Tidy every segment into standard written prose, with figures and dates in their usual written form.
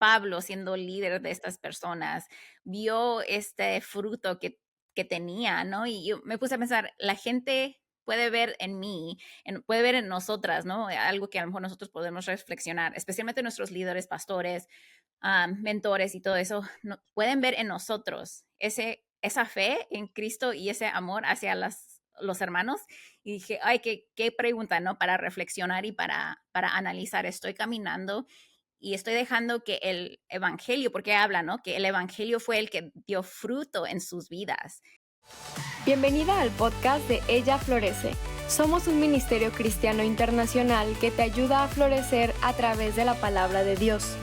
Pablo siendo líder de estas personas, vio este fruto que tenía, ¿no? Y yo me puse a pensar, la gente puede ver en mí, puede ver en nosotras, ¿no? Algo que a lo mejor nosotros podemos reflexionar, especialmente nuestros líderes, pastores, mentores y todo eso, pueden ver en nosotros esa fe en Cristo y ese amor hacia los hermanos. Y dije, ay, qué pregunta, ¿no? Para reflexionar y para analizar. Estoy caminando y estoy dejando que el evangelio, porque habla, ¿no? Que el evangelio fue el que dio fruto en sus vidas. Bienvenida al podcast de Ella Florece. Somos un ministerio cristiano internacional que te ayuda a florecer a través de la palabra de Dios.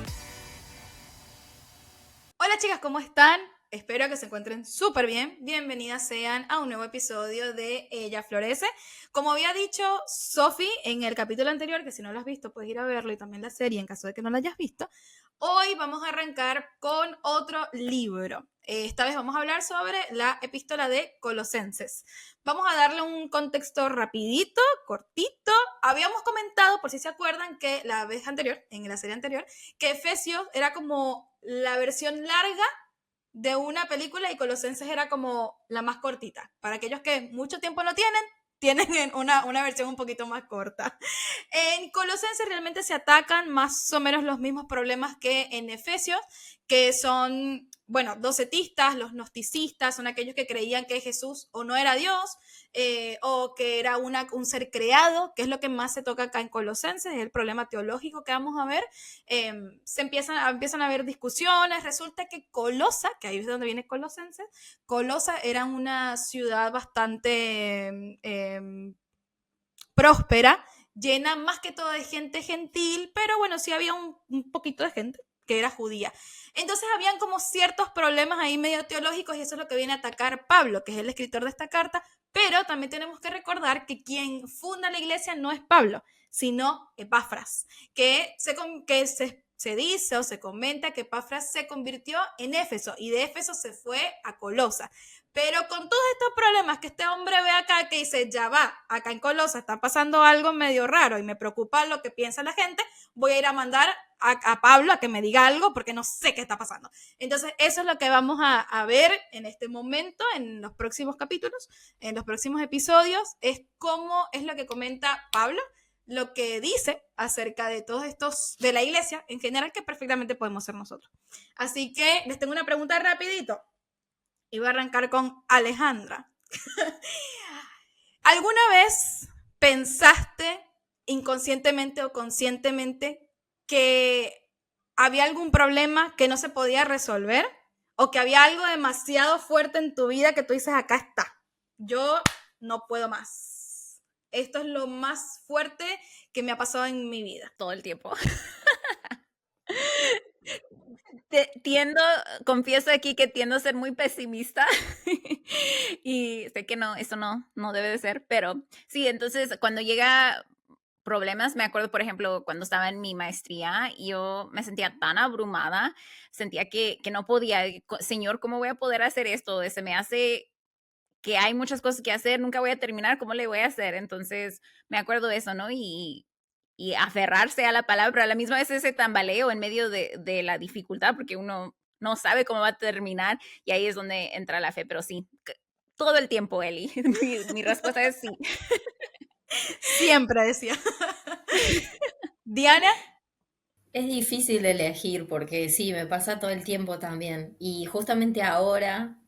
Hola chicas, ¿cómo están? Espero que se encuentren súper bien. Bienvenidas sean a un nuevo episodio de Ella Florece. Como había dicho Sofi en el capítulo anterior, que si no lo has visto puedes ir a verlo, y también la serie en caso de que no la hayas visto, hoy vamos a arrancar con otro libro. Esta vez vamos a hablar sobre la epístola de Colosenses. Vamos a darle un contexto rapidito, cortito. Habíamos comentado, por si se acuerdan, que la vez anterior, en la serie anterior, que Efesios era como la versión larga de una película y Colosenses era como la más cortita. Para aquellos que mucho tiempo no tienen una versión un poquito más corta. En Colosenses realmente se atacan más o menos los mismos problemas que en Efesios, que son, bueno, docetistas, los gnosticistas, son aquellos que creían que Jesús o no era Dios, o que era un ser creado, que es lo que más se toca acá en Colosenses, es el problema teológico que vamos a ver. Empiezan a haber discusiones. Resulta que Colosa, que ahí es donde viene Colosenses, Colosa era una ciudad bastante próspera, llena más que todo de gente gentil, pero bueno, sí había un poquito de gente que era judía. Entonces habían como ciertos problemas ahí medio teológicos, y eso es lo que viene a atacar Pablo, que es el escritor de esta carta. Pero también tenemos que recordar que quien funda la iglesia no es Pablo, sino Epafras, se dice o se comenta que Epafras se convirtió en Éfeso y de Éfeso se fue a Colosa. Pero con todos estos problemas que este hombre ve acá, que dice, ya va, acá en Colosa está pasando algo medio raro y me preocupa lo que piensa la gente, voy a ir a mandar a Pablo a que me diga algo porque no sé qué está pasando. Entonces eso es lo que vamos a ver en este momento, en los próximos capítulos, en los próximos episodios, es cómo es lo que comenta Pablo, lo que dice acerca de todos estos, de la iglesia en general, que perfectamente podemos ser nosotros. Así que les tengo una pregunta rapidito. Y voy a arrancar con Alejandra. ¿Alguna vez pensaste inconscientemente o conscientemente que había algún problema que no se podía resolver? ¿O que había algo demasiado fuerte en tu vida que tú dices, acá está, yo no puedo más? Esto es lo más fuerte que me ha pasado en mi vida. Todo el tiempo. Confieso aquí que tiendo a ser muy pesimista y sé que no, eso no debe de ser, pero sí, entonces cuando llega problemas, me acuerdo, por ejemplo, cuando estaba en mi maestría, yo me sentía tan abrumada, sentía que no podía, Señor, ¿cómo voy a poder hacer esto? Se me hace que hay muchas cosas que hacer, nunca voy a terminar, ¿cómo le voy a hacer? Entonces, me acuerdo de eso, ¿no? Y aferrarse a la palabra, pero a la misma vez ese tambaleo en medio de la dificultad, porque uno no sabe cómo va a terminar, y ahí es donde entra la fe, pero sí, todo el tiempo, Eli. Mi respuesta es sí. Siempre decía. Diana. Es difícil elegir porque sí, me pasa todo el tiempo también. Y justamente ahora,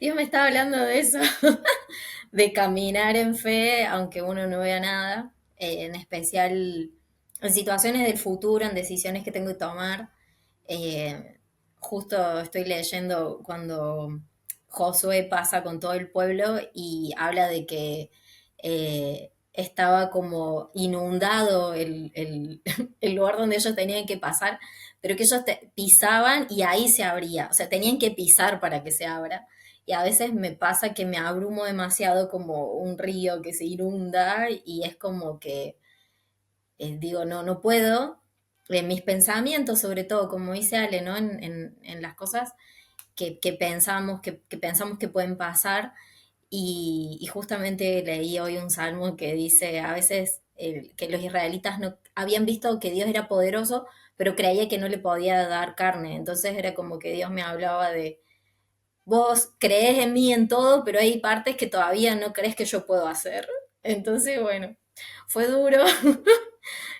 Dios me estaba hablando de eso, de caminar en fe, aunque uno no vea nada, en especial en situaciones del futuro, en decisiones que tengo que tomar. Eh, Justo estoy leyendo cuando Josué pasa con todo el pueblo y habla de que estaba como inundado el lugar donde ellos tenían que pasar, pero que ellos pisaban y ahí se abría, o sea, tenían que pisar para que se abra. Y a veces me pasa que me abrumo demasiado como un río que se inunda y es como que digo, no puedo. Mis pensamientos, sobre todo, como dice Ale, ¿no? En las cosas que pensamos que pueden pasar. Y justamente leí hoy un salmo que dice, a veces que los israelitas no habían visto que Dios era poderoso, pero creía que no le podía dar carne. Entonces era como que Dios me hablaba de, vos crees en mí en todo, pero hay partes que todavía no crees que yo puedo hacer. Entonces, bueno, fue duro.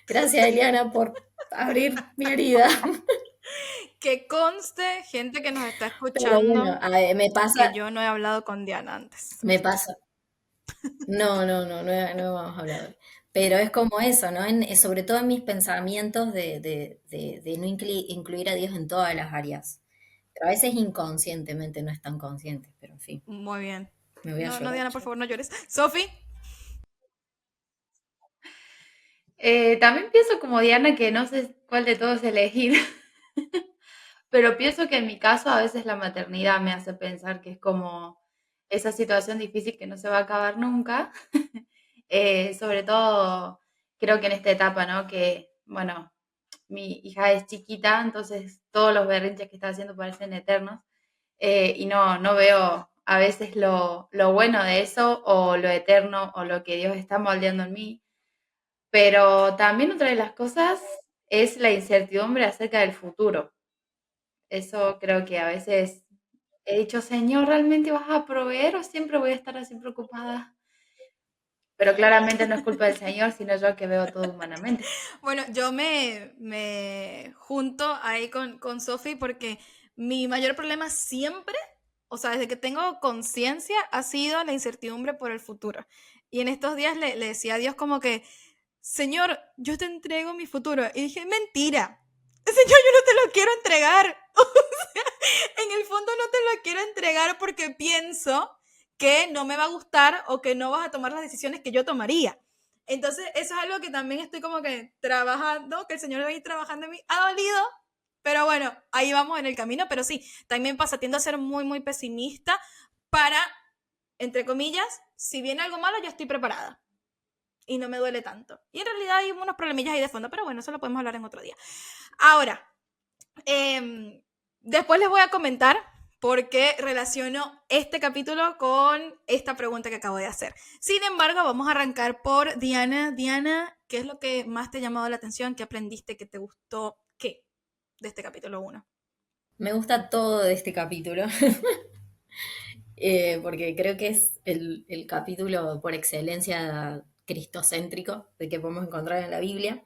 Gracias, Eliana, por abrir mi herida. Que conste, gente que nos está Pero bueno, escuchando, me que pasa, yo no he hablado con Diana antes. me pasa. No, no, no, no, no vamos a hablar hoy. Pero es como eso, ¿no? Sobre todo en mis pensamientos de no incluir a Dios en todas las áreas. Pero a veces inconscientemente, no es tan consciente, pero en fin, Muy bien. me voy a No, no, llorar Diana, por ya. favor, no llores. Sofi, También pienso como Diana que no sé cuál de todos elegir, pero pienso que en mi caso a veces la maternidad me hace pensar que es como esa situación difícil que no se va a acabar nunca. Sobre todo creo que en esta etapa, ¿no? Que, bueno, mi hija es chiquita, entonces todos los berrinches que está haciendo parecen eternos. Y no veo a veces lo bueno de eso o lo eterno o lo que Dios está moldeando en mí. Pero también otra de las cosas es la incertidumbre acerca del futuro. Eso creo que a veces he dicho, Señor, ¿realmente vas a proveer o siempre voy a estar así preocupada? Pero claramente no es culpa del Señor, sino yo que veo todo humanamente. bueno, yo me junto ahí con Sofi porque mi mayor problema siempre, o sea, desde que tengo conciencia, ha sido la incertidumbre por el futuro. Y en estos días le decía a Dios como que, Señor, yo te entrego mi futuro. Y dije, mentira. Señor, yo no te lo quiero entregar. O sea, en el fondo no te lo quiero entregar porque pienso que no me va a gustar o que no vas a tomar las decisiones que yo tomaría. Entonces, eso es algo que también estoy como que trabajando, que el Señor va a ir trabajando en mí. Ha dolido, pero bueno, ahí vamos en el camino. Pero sí, también pasa, tiendo a ser muy, muy pesimista para, entre comillas, si viene algo malo, yo estoy preparada y no me duele tanto. Y en realidad hay unos problemillas ahí de fondo, pero bueno, eso lo podemos hablar en otro día. Ahora, después les voy a comentar por qué relaciono este capítulo con esta pregunta que acabo de hacer. Sin embargo, vamos a arrancar por Diana. Diana, ¿qué es lo que más te ha llamado la atención? ¿Qué aprendiste? ¿Qué te gustó? ¿Qué? De este capítulo 1. Me gusta todo de este capítulo, porque creo que es el capítulo por excelencia cristocéntrico de que podemos encontrar en la Biblia.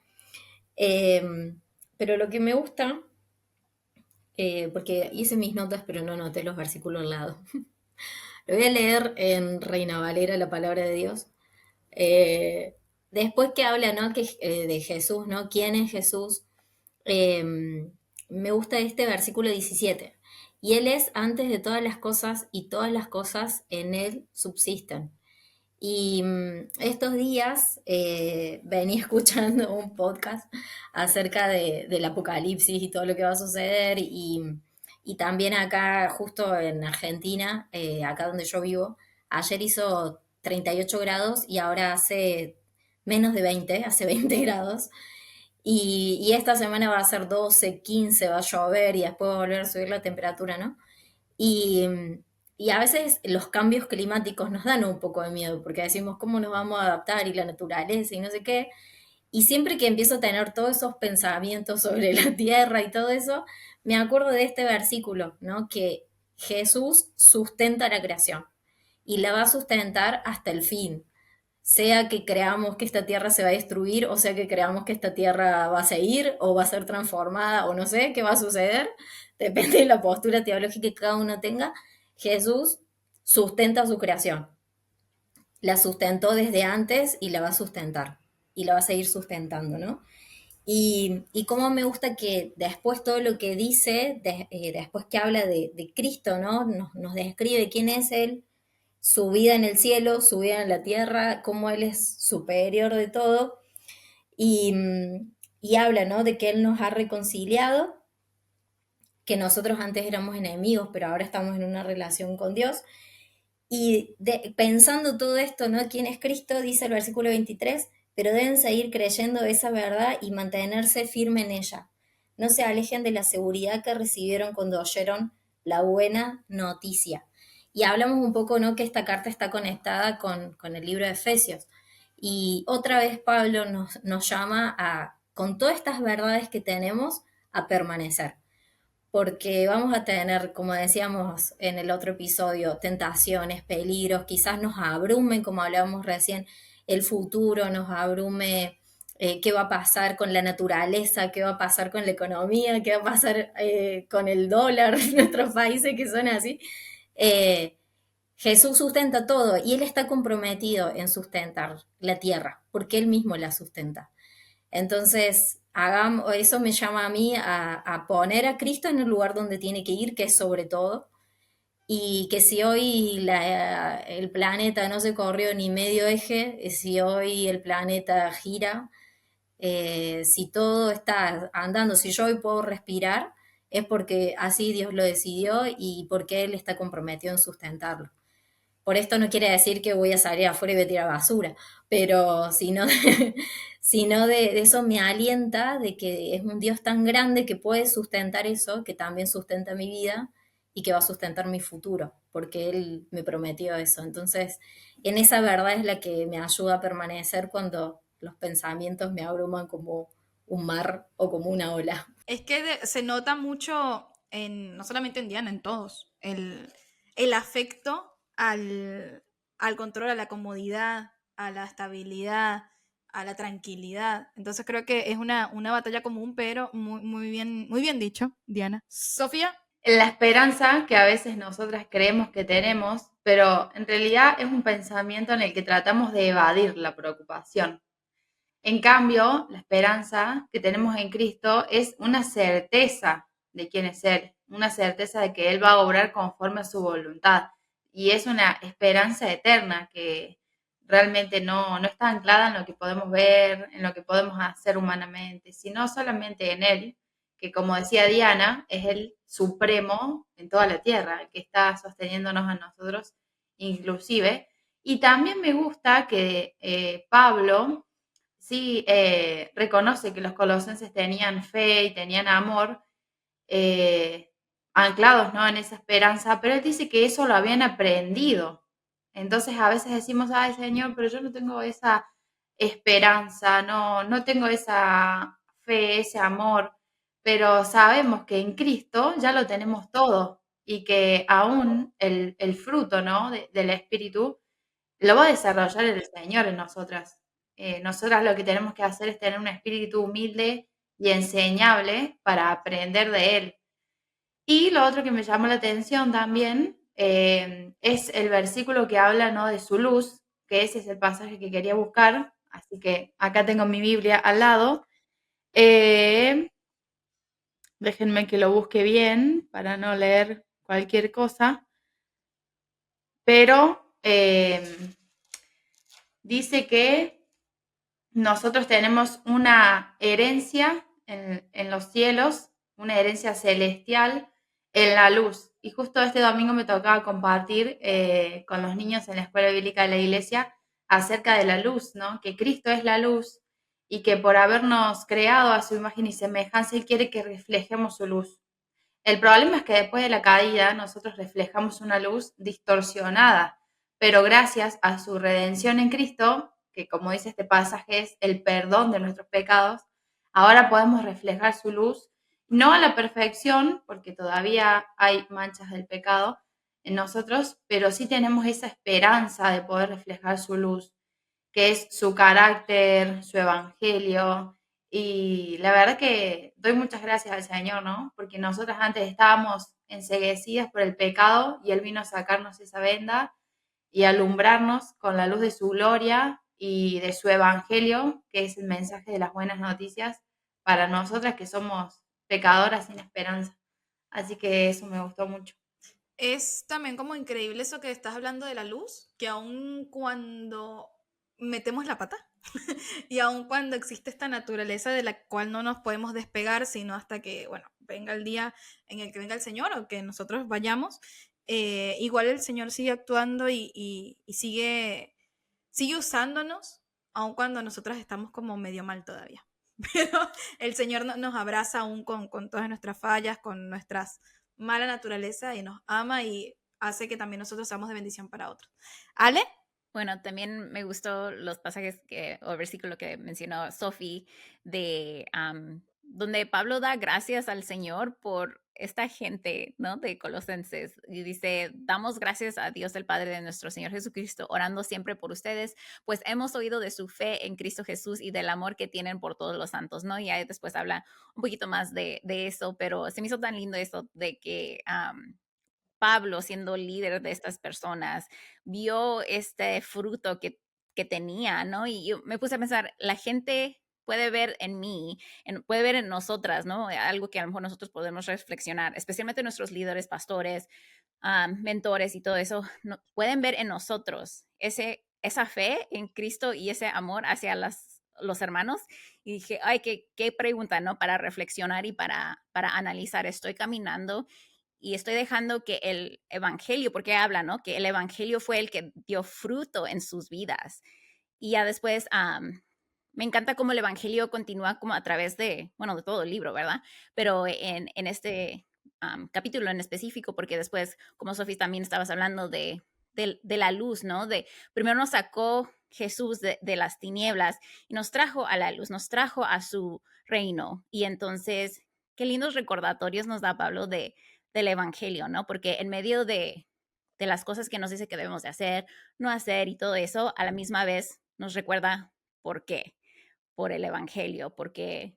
Pero lo que me gusta, porque hice mis notas pero no anoté los versículos al lado, lo voy a leer en Reina Valera, la palabra de Dios. Eh, Después que habla, ¿no? De Jesús, ¿no? ¿Quién es Jesús? Eh, Me gusta este versículo 17. Y Él es antes de todas las cosas y todas las cosas en Él subsisten. Y estos días venía escuchando un podcast acerca del apocalipsis y todo lo que va a suceder y también acá, justo en Argentina, acá donde yo vivo, ayer hizo 38 grados y ahora hace menos de 20, hace 20 grados. Y esta semana va a ser 12, 15, va a llover y después va a volver a subir la temperatura, ¿no? Y, y a veces los cambios climáticos nos dan un poco de miedo, porque decimos cómo nos vamos a adaptar y la naturaleza y no sé qué. Y siempre que empiezo a tener todos esos pensamientos sobre la tierra y todo eso, me acuerdo de este versículo, ¿no? Que Jesús sustenta la creación y la va a sustentar hasta el fin. Sea que creamos que esta tierra se va a destruir, o sea que creamos que esta tierra va a seguir, o va a ser transformada, o no sé qué va a suceder, depende de la postura teológica que cada uno tenga, Jesús sustenta su creación. La sustentó desde antes y la va a sustentar, y la va a seguir sustentando, ¿no? Y cómo me gusta que después todo lo que dice, después que habla de Cristo, ¿no? Nos describe quién es Él, su vida en el cielo, su vida en la tierra, cómo Él es superior de todo, y, y habla, ¿no? De que Él nos ha reconciliado, que nosotros antes éramos enemigos, pero ahora estamos en una relación con Dios. Y pensando todo esto, ¿no? ¿Quién es Cristo? Dice el versículo 23, pero deben seguir creyendo esa verdad y mantenerse firme en ella. No se alejen de la seguridad que recibieron cuando oyeron la buena noticia. Y hablamos un poco, ¿no? Que esta carta está conectada con el libro de Efesios. Y otra vez Pablo nos llama a, con todas estas verdades que tenemos, a permanecer. Porque vamos a tener, como decíamos en el otro episodio, tentaciones, peligros, quizás nos abrumen, como hablábamos recién, el futuro, nos abrume qué va a pasar con la naturaleza, qué va a pasar con la economía, qué va a pasar con el dólar en nuestros países que son así. Eh, Jesús sustenta todo y Él está comprometido en sustentar la tierra, porque Él mismo la sustenta. Entonces, eso me llama a mí a poner a Cristo en el lugar donde tiene que ir, que es sobre todo, y que si hoy el planeta no se corrió ni medio eje, si hoy el planeta gira, si todo está andando, si yo hoy puedo respirar, es porque así Dios lo decidió y porque Él está comprometido en sustentarlo. Por esto no quiere decir que voy a salir afuera y voy a tirar basura, pero sino de eso me alienta de que es un Dios tan grande que puede sustentar eso, que también sustenta mi vida y que va a sustentar mi futuro, porque Él me prometió eso. Entonces, en esa verdad es la que me ayuda a permanecer cuando los pensamientos me abruman como un mar o como una ola. Es que se nota mucho, no solamente en Diana, en todos, el afecto al control, a la comodidad, a la estabilidad, a la tranquilidad. Entonces creo que es una batalla común, pero muy bien dicho, Diana. Sofía. La esperanza que a veces nosotras creemos que tenemos, pero en realidad es un pensamiento en el que tratamos de evadir la preocupación. En cambio, la esperanza que tenemos en Cristo es una certeza de quién es Él, una certeza de que Él va a obrar conforme a su voluntad. Y es una esperanza eterna que realmente no está anclada en lo que podemos ver, en lo que podemos hacer humanamente, sino solamente en Él, que como decía Diana, es el supremo en toda la tierra, el que está sosteniéndonos a nosotros inclusive. Y también me gusta que Pablo sí reconoce que los colosenses tenían fe y tenían amor anclados, ¿no?, en esa esperanza, pero él dice que eso lo habían aprendido. Entonces a veces decimos, ay Señor, pero yo no tengo esa esperanza, no tengo esa fe, ese amor, pero sabemos que en Cristo ya lo tenemos todo y que aún el fruto, ¿no?, del Espíritu lo va a desarrollar el Señor en nosotras. Nosotras lo que tenemos que hacer es tener un espíritu humilde y enseñable para aprender de Él. Y lo otro que me llamó la atención también es el versículo que habla, ¿no?, de su luz, que ese es el pasaje que quería buscar, así que acá tengo mi Biblia al lado. Déjenme que lo busque bien para no leer cualquier cosa, pero dice que nosotros tenemos una herencia en los cielos, una herencia celestial en la luz. Y justo este domingo me tocaba compartir con los niños en la escuela bíblica de la iglesia acerca de la luz, ¿no? Que Cristo es la luz y que por habernos creado a su imagen y semejanza, Él quiere que reflejemos su luz. El problema es que después de la caída nosotros reflejamos una luz distorsionada, pero gracias a su redención en Cristo, que como dice este pasaje es el perdón de nuestros pecados, ahora podemos reflejar su luz, no a la perfección, porque todavía hay manchas del pecado en nosotros, pero sí tenemos esa esperanza de poder reflejar su luz, que es su carácter, su evangelio. Y la verdad que doy muchas gracias al Señor, ¿no? Porque nosotras antes estábamos enceguecidas por el pecado y Él vino a sacarnos esa venda y alumbrarnos con la luz de su gloria y de su evangelio, que es el mensaje de las buenas noticias para nosotras que somos pecadoras sin esperanza. Así que eso me gustó mucho. Es también como increíble eso que estás hablando de la luz, que aun cuando metemos la pata y aun cuando existe esta naturaleza de la cual no nos podemos despegar, sino hasta que, bueno, venga el día en el que venga el Señor o que nosotros vayamos, igual el Señor sigue actuando y sigue usándonos, aun cuando nosotras estamos como medio mal todavía. Pero el Señor nos abraza aún con todas nuestras fallas, con nuestras mala naturaleza y nos ama y hace que también nosotros seamos de bendición para otros. ¿Ale? Bueno, también me gustó los pasajes o el versículo que mencionó Sophie de donde Pablo da gracias al Señor por esta gente, ¿no? De Colosenses. Y dice, damos gracias a Dios el Padre de nuestro Señor Jesucristo, orando siempre por ustedes, pues hemos oído de su fe en Cristo Jesús y del amor que tienen por todos los santos, ¿no? Y ahí después habla un poquito más de eso, pero se me hizo tan lindo eso de que Pablo, siendo líder de estas personas, vio este fruto que tenía, ¿no? Y yo me puse a pensar, la gente puede ver en mí, puede ver en nosotras, ¿no? Algo que a lo mejor nosotros podemos reflexionar, especialmente nuestros líderes, pastores, mentores y todo eso, pueden ver en nosotros esa fe en Cristo y ese amor hacia los hermanos. Y dije, ay, qué pregunta, ¿no? Para reflexionar y para analizar. Estoy caminando y estoy dejando que el evangelio, porque habla, ¿no? Que el evangelio fue el que dio fruto en sus vidas. Y ya después, me encanta cómo el evangelio continúa como a través de, bueno, de todo el libro, ¿verdad? Pero en este capítulo en específico, porque después, como Sofía también estabas hablando de la luz, ¿no? Primero nos sacó Jesús de las tinieblas y nos trajo a la luz, nos trajo a su reino. Y entonces, qué lindos recordatorios nos da Pablo del evangelio, ¿no? Porque en medio de las cosas que nos dice que debemos de hacer, no hacer y todo eso, a la misma vez nos recuerda por qué, por el evangelio, porque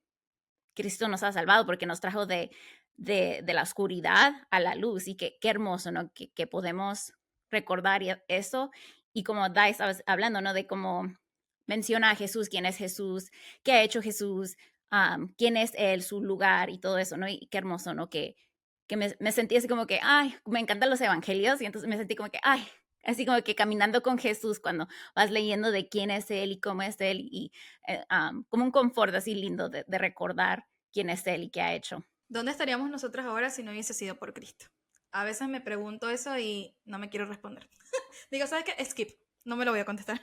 Cristo nos ha salvado, porque nos trajo de la oscuridad a la luz. Y qué hermoso, ¿no? Que podemos recordar eso. Y como Dai estabas hablando, ¿no? De cómo menciona a Jesús, quién es Jesús, qué ha hecho Jesús, quién es Él, su lugar y todo eso, ¿no? Y qué hermoso, ¿no? Que me sentí así como que, ay, me encantan los evangelios y entonces me sentí como que, ay, así como que caminando con Jesús cuando vas leyendo de quién es Él y cómo es Él y como un confort así lindo de recordar quién es Él y qué ha hecho. ¿Dónde estaríamos nosotros ahora si no hubiese sido por Cristo? A veces me pregunto eso y no me quiero responder. Digo, ¿sabes qué? Skip, no me lo voy a contestar.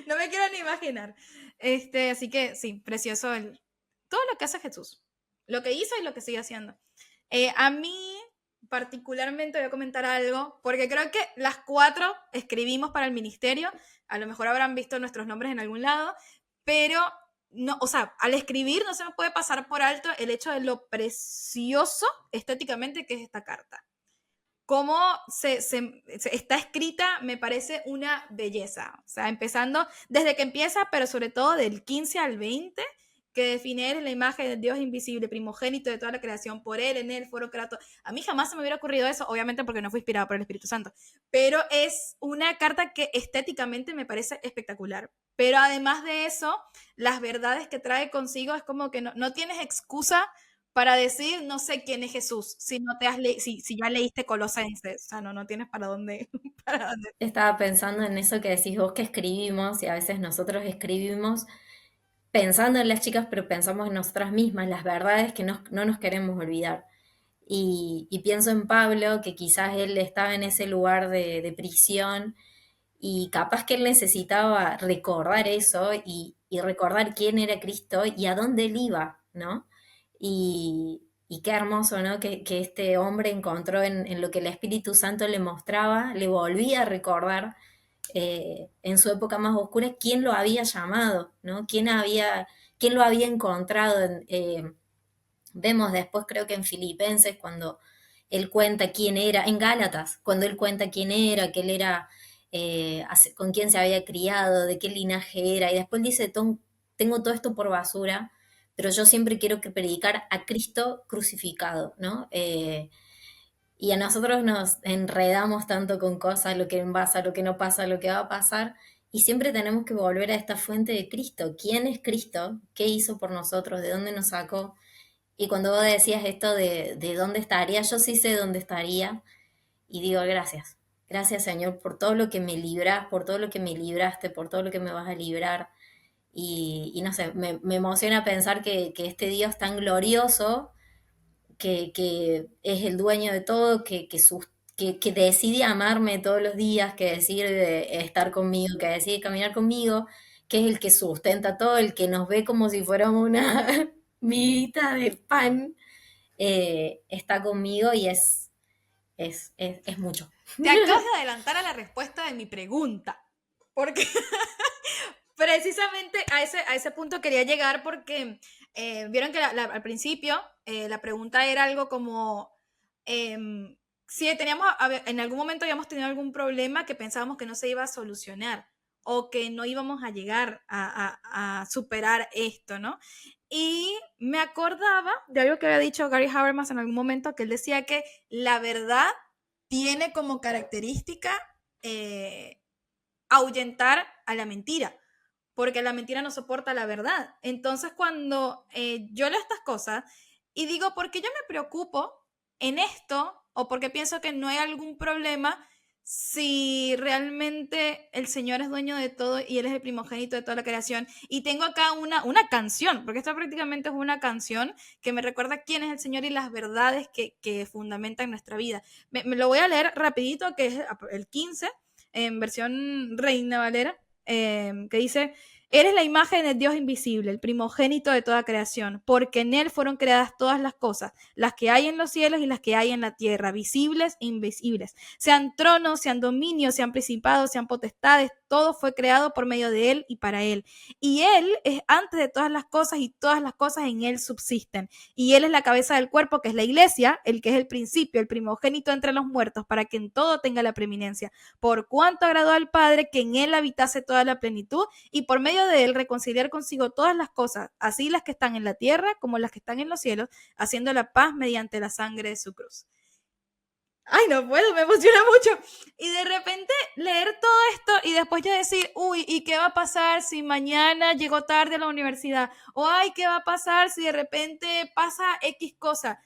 No me quiero ni imaginar. Así que sí, precioso todo lo que hace Jesús, lo que hizo y lo que sigue haciendo. A mí particularmente voy a comentar algo, porque creo que las 4 escribimos para el ministerio, a lo mejor habrán visto nuestros nombres en algún lado, pero no, o sea, al escribir no se me puede pasar por alto el hecho de lo precioso estéticamente que es esta carta. Cómo está escrita me parece una belleza, o sea, empezando desde que empieza, pero sobre todo del 15 al 20, que define Él la imagen de Dios invisible, primogénito de toda la creación, por Él, en Él, fueron creados. A mí jamás se me hubiera ocurrido eso, obviamente porque no fue inspirado por el Espíritu Santo, pero es una carta que estéticamente me parece espectacular. Pero además de eso, las verdades que trae consigo es como que no tienes excusa para decir no sé quién es Jesús, si no te has si ya leíste Colosenses, o sea, no tienes para dónde, para dónde. Estaba pensando en eso que decís vos que escribimos y a veces nosotros escribimos pensando en las chicas, pero pensamos en nosotras mismas, las verdades que no nos queremos olvidar. Y pienso en Pablo, que quizás él estaba en ese lugar de prisión y capaz que él necesitaba recordar eso y recordar quién era Cristo y a dónde él iba, ¿no? Y qué hermoso, ¿no? Que este hombre encontró en lo que el Espíritu Santo le mostraba, le volvía a recordar en su época más oscura quién lo había llamado, ¿no? Quién lo había encontrado. Vemos después, creo que en Filipenses, cuando él cuenta quién era, en Gálatas, cuando él cuenta quién era, que él era, con quién se había criado, de qué linaje era, y después dice, tengo todo esto por basura, pero yo siempre quiero predicar a Cristo crucificado, ¿no? Y a nosotros nos enredamos tanto con cosas, lo que pasa, lo que no pasa, lo que va a pasar, y siempre tenemos que volver a esta fuente de Cristo. ¿Quién es Cristo? ¿Qué hizo por nosotros? ¿De dónde nos sacó? Y cuando vos decías esto de dónde estaría, yo sí sé dónde estaría, y digo gracias. Gracias, Señor, por todo lo que me libras, por todo lo que me libraste, por todo lo que me vas a librar. Y no sé, me emociona pensar que este Dios tan glorioso, que es el dueño de todo, que decide amarme todos los días, que decide estar conmigo, que decide caminar conmigo, que es el que sustenta todo, el que nos ve como si fuéramos una miguita de pan, está conmigo y es mucho. Te acabas de adelantar a la respuesta de mi pregunta, porque precisamente a ese punto quería llegar, porque Vieron que al principio la pregunta era algo como si en algún momento habíamos tenido algún problema que pensábamos que no se iba a solucionar o que no íbamos a llegar a superar esto, ¿no? Y me acordaba de algo que había dicho Gary Habermas en algún momento, que él decía que la verdad tiene como característica ahuyentar a la mentira, porque la mentira no soporta la verdad. Entonces, cuando yo leo estas cosas y digo, ¿por qué yo me preocupo en esto? O porque pienso que no hay algún problema si realmente el Señor es dueño de todo y Él es el primogénito de toda la creación. Y tengo acá una canción, porque esta prácticamente es una canción que me recuerda quién es el Señor y las verdades que fundamentan nuestra vida. Me lo voy a leer rapidito, que es el 15, en versión Reina Valera, que dice: eres la imagen del Dios invisible, el primogénito de toda creación, porque en Él fueron creadas todas las cosas, las que hay en los cielos y las que hay en la tierra, visibles e invisibles. Sean tronos, sean dominios, sean principados, sean potestades, todo fue creado por medio de Él y para Él. Y Él es antes de todas las cosas y todas las cosas en Él subsisten. Y Él es la cabeza del cuerpo, que es la iglesia, el que es el principio, el primogénito entre los muertos, para que en todo tenga la preeminencia. Por cuanto agradó al Padre que en Él habitase toda la plenitud, y por medio de Él reconciliar consigo todas las cosas, así las que están en la tierra como las que están en los cielos, haciendo la paz mediante la sangre de su cruz. Ay, no puedo, me emociona mucho. Y de repente leer todo esto y después yo decir, uy, ¿y qué va a pasar si mañana llego tarde a la universidad? O ay, ¿qué va a pasar si de repente pasa X cosa?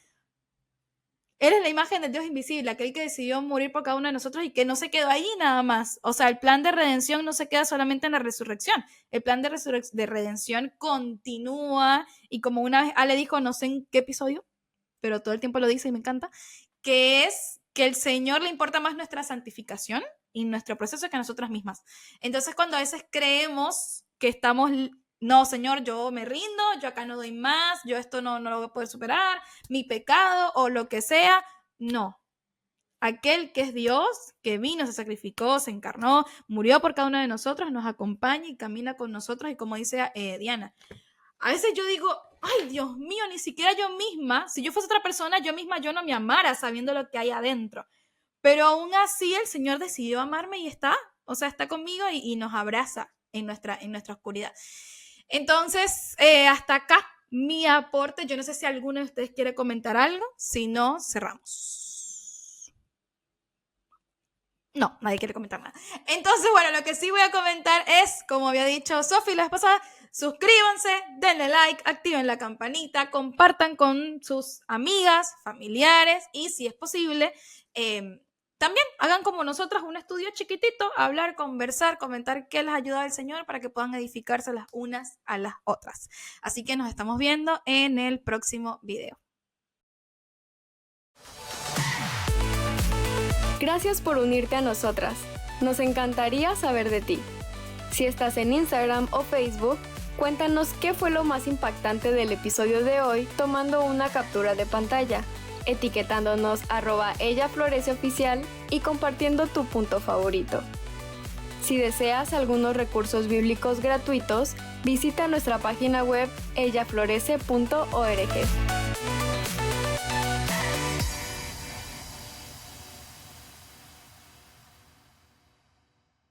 Él es la imagen del Dios invisible, aquel que decidió morir por cada uno de nosotros y que no se quedó ahí nada más. O sea, el plan de redención no se queda solamente en la resurrección. El plan de redención continúa, y como una vez Ale dijo, no sé en qué episodio, pero todo el tiempo lo dice y me encanta, que es que el Señor le importa más nuestra santificación y nuestro proceso que a nosotras mismas. Entonces, cuando a veces creemos que estamos... No, Señor, yo me rindo, yo acá no doy más, yo esto no lo voy a poder superar, mi pecado o lo que sea. No. Aquel que es Dios, que vino, se sacrificó, se encarnó, murió por cada uno de nosotros, nos acompaña y camina con nosotros. Y como dice Diana, a veces yo digo, ay, Dios mío, ni siquiera yo misma, si yo fuese otra persona, yo no me amara sabiendo lo que hay adentro. Pero aún así el Señor decidió amarme y está conmigo y nos abraza en nuestra oscuridad. Entonces, hasta acá mi aporte. Yo no sé si alguno de ustedes quiere comentar algo. Si no, cerramos. No, nadie quiere comentar nada. Entonces, bueno, lo que sí voy a comentar es, como había dicho Sofi la vez pasada, suscríbanse, denle like, activen la campanita, compartan con sus amigas, familiares y, si es posible, también hagan como nosotras un estudio chiquitito, hablar, conversar, comentar qué les ayuda el Señor para que puedan edificarse las unas a las otras. Así que nos estamos viendo en el próximo video. Gracias por unirte a nosotras. Nos encantaría saber de ti. Si estás en Instagram o Facebook, cuéntanos qué fue lo más impactante del episodio de hoy tomando una captura de pantalla, etiquetándonos @ellafloreceoficial y compartiendo tu punto favorito. Si deseas algunos recursos bíblicos gratuitos, visita nuestra página web ellaflorece.org.